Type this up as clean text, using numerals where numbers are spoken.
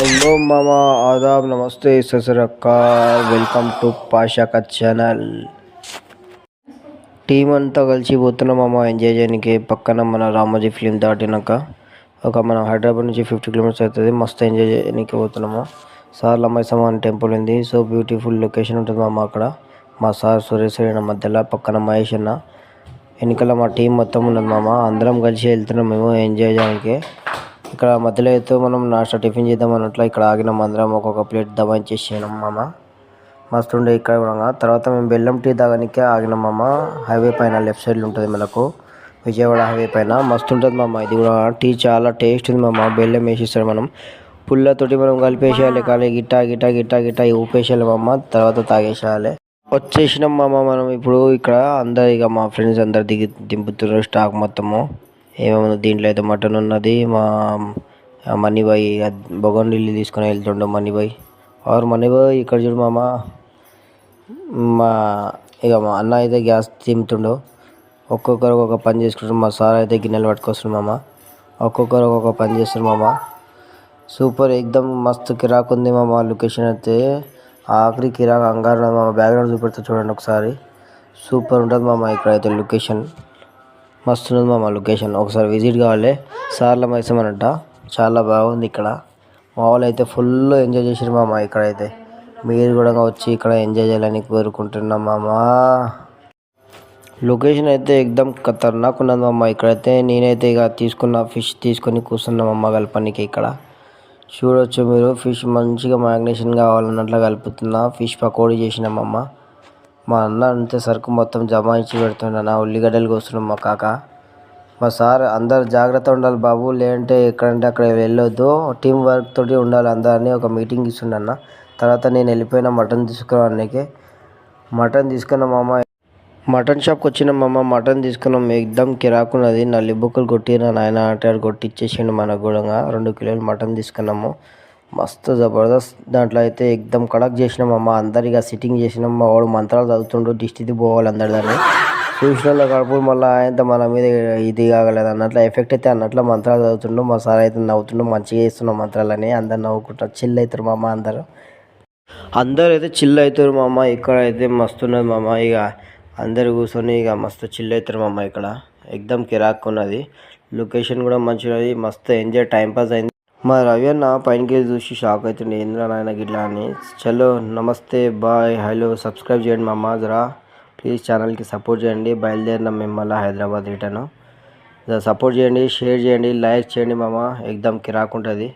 Hello मामा आदाब नमस्ते सत श्री अकाल welcome to Pasha cut channel team అంతా కలిసి పోతున్నాం మామ ఎంజాయ్ చేయడానికి. పక్కన మన రామోజీ ఫిలిం దాటినాక మన హైదరాబాద్ నుంచి 50 కిలోమీటర్స్ అవుతుంది. మస్తు ఎంజాయ్ చేయడానికి పోతున్నాము. సార్ లమ్మాయి టెంపుల్ ఉంది. సో బ్యూటిఫుల్ లొకేషన్ ఉంటుంది మామ. అక్కడ మా సార్ సురేష్ అయిన మధ్యలో, పక్కన మహేష్ అన్న, వెనకాల మా టీం మొత్తం ఉన్నది మామ. అందరం కలిసి వెళ్తున్నాం మేము ఎంజాయ్ చేయడానికి. ఇక్కడ మధ్యలో అయితే మనం నాస్టా టిఫిన్ చేద్దాం అన్నట్లు ఇక్కడ ఆగినాం. అందరం ఒక్కొక్క ప్లేట్ దబాయించేసాం మామ. మస్తు ఉండే ఇక్కడ కూడా. తర్వాత మేము బెల్లం టీ తాగడానికి ఆగినాం మామ. హైవే పైన లెఫ్ట్ సైడ్లో ఉంటుంది మనకు, విజయవాడ హైవే పైన. మస్తు ఉంటుంది మామ. ఇది కూడా టీ చాలా టేస్ట్ ఉంది మామ. బెల్లం వేసిస్తాడు, మనం పుల్లతోటి మనం కలిపేసేయాలి. కానీ గిట్టా గిట్టా గిట్టా గిట్టా ఊపేసేయాలి మామ. తర్వాత తాగేసేయాలి. వచ్చేసినాం మామ మనం ఇప్పుడు. ఇక్కడ అందరు ఇక మా ఫ్రెండ్స్ అందరు దింపుతున్నారు స్టాక్ మొత్తము. ఏమేమి దీంట్లో అయితే మటన్ ఉన్నది. మా మనీబాయ్ బొగండిల్లి తీసుకొని వెళ్తుండే మనీబాయ్. మనీబాయ్ ఇక్కడ చూడు మామ. మా మా అన్న అయితే గ్యాస్ తింటుండో. ఒక్కొక్కరు ఒక్కొక్క పని చేసుకుంటారు. మా సార్ అయితే గిన్నెలు పట్టుకొస్తున్నాడు మామ. ఒక్కొక్కరు ఒక్కొక్క పని చేస్తారు మామ. సూపర్ ఎక్దమ్ మస్తు కిరాక్ ఉంది మామ. లొకేషన్ అయితే ఆఖరి కిరాక్ అంగారు మామ. బ్యాక్గ్రౌండ్ చూపెడతా చూడండి ఒకసారి. సూపర్ ఉంటుంది మామ. ఇక్కడైతే లొకేషన్ మస్తు ఉంది మామ. లొకేషన్ ఒకసారి విజిట్ కావాలి. సార్ల మైసమనంట చాలా బాగుంది ఇక్కడ. మా వాళ్ళు అయితే ఫుల్ ఎంజాయ్ చేసారు మామ. ఇక్కడైతే మీరు కూడా వచ్చి ఇక్కడ ఎంజాయ్ చేయాలని కోరుకుంటున్నాం మామ. లొకేషన్ అయితే ఎక్దమ్ ఖతర్నాక్ ఉన్నది మామ. ఇక్కడైతే నేనైతే ఇక ఫిష్ తీసుకొని కూర్చున్నాం అమ్మ కలపనికి. ఇక్కడ చూడవచ్చు మీరు. ఫిష్ మంచిగా మ్యాగ్నేషన్ కావాలన్నట్లు కలుపుతున్నా. ఫిష్ పకోడీ చేసినామమ్మ. మా అన్న అంతే సరుకు మొత్తం జమాయించి పెడుతున్నా. నా ఉల్లిగడ్డలు కోస్తున్నాం మా కాక. మా సార్ అందరు జాగ్రత్త ఉండాలి బాబు, లేదంటే ఎక్కడంటే అక్కడ వెళ్ళొద్దు, టీం వర్క్ తోటి ఉండాలి అందరినీ ఒక మీటింగ్ ఇస్తుండన్న. తర్వాత నేను వెళ్ళిపోయిన మటన్ తీసుకురావడానికి. మటన్ తీసుకున్నాం మామ. మటన్ షాప్కి వచ్చినాం మామ. మటన్ తీసుకున్నాం. ఎక్దమ్ కిరాకున్నది. నల్లి బుక్కలు కొట్టిన నాయన అంటే కొట్టిచ్చేసిండు మనకు కూడా. 2 కిలోలు మటన్ తీసుకున్నాము. మస్తు జబర్దస్త్. దాంట్లో అయితే ఎక్దమ్ కడక్ చేసినాం అమ్మ. అందరిగా సిట్టింగ్ చేసినాం. మా వాడు మంత్రాలు చదువుతుండు, దిష్టిది పోవాలి అందరి దాన్ని చూసిన కడుపు. మళ్ళీ ఆయన మన మీద ఇది కాగలేదు అన్నట్లు ఎఫెక్ట్ అయితే అన్నట్లు మంత్రాలు చదువుతుండు. మా సార్ అయితే నవ్వుతుండు. మంచిగా చేస్తున్నాం మంత్రాలని. అందరు నవ్వుకుంటారు, చిల్ అవుతారు మామ. అందరూ అయితే చిల్ అవుతారు మామ. ఇక్కడ అయితే మస్తున్నది మామ. ఇక అందరు కూర్చొని ఇక మస్తు చిల్ అవుతారు మామ. ఇక్కడ ఎక్దమ్ కిరాక్ ఉన్నది. లొకేషన్ కూడా మంచిగా మస్తు ఎంజాయ్ టైం పాస్ అయింది. మా రవి అన్న పైనకి చూసి షాక్ అవుతుండే, ఏంద్రా నాయన గిట్లా అని. చలో నమస్తే బాయ్ హలో. సబ్స్క్రైబ్ చేయండి మామ జరా ప్లీజ్. ఛానల్కి సపోర్ట్ చేయండి. బయలుదేరినాం మేము మళ్ళీ హైదరాబాద్ రిటర్న్. సపోర్ట్ చేయండి, షేర్ చేయండి, లైక్ చేయండి మామ. ఎక్దమ్ కిరాక్ ఉంటుంది.